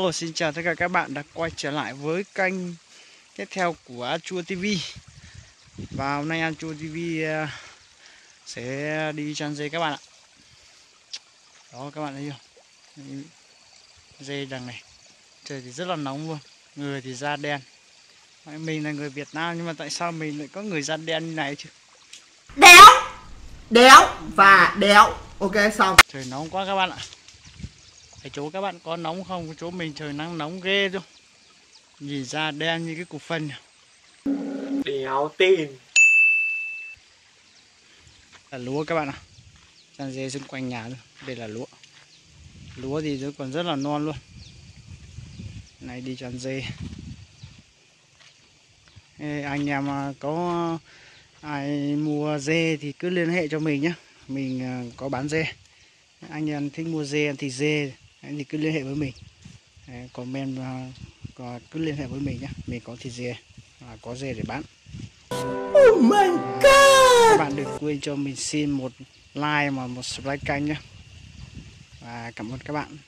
Hello, xin chào tất cả các bạn đã quay trở lại với kênh tiếp theo của A Chua TV. Và hôm nay A Chua TV sẽ đi chăn dê các bạn ạ. Đó các bạn thấy không? Dê đằng này. Trời thì rất là nóng luôn. Người thì da đen. Mình là người Việt Nam nhưng mà tại sao mình lại có người da đen như này chứ? Đéo và đéo. Ok xong. Trời nóng quá các bạn ạ. Ở chỗ các bạn có nóng không? Chỗ mình trời nắng nóng ghê chứ. Nhìn da đen như cái cục phân. Đéo tin. Là lúa các bạn ạ. Chăn dê xung quanh nhà luôn. Đây là lúa. Lúa thì nó còn rất là non luôn. Này đi chăn dê. Anh em có ai mua dê thì cứ liên hệ cho mình nhé. Mình có bán dê. Anh em thích mua dê, ăn thịt dê thì cứ liên hệ với mình. Comment cứ liên hệ với mình nhé. Mình có thịt dê, có dê để bán. Oh my god. Các bạn đừng quên cho mình xin một like và một subscribe kênh nhé. Và cảm ơn các bạn.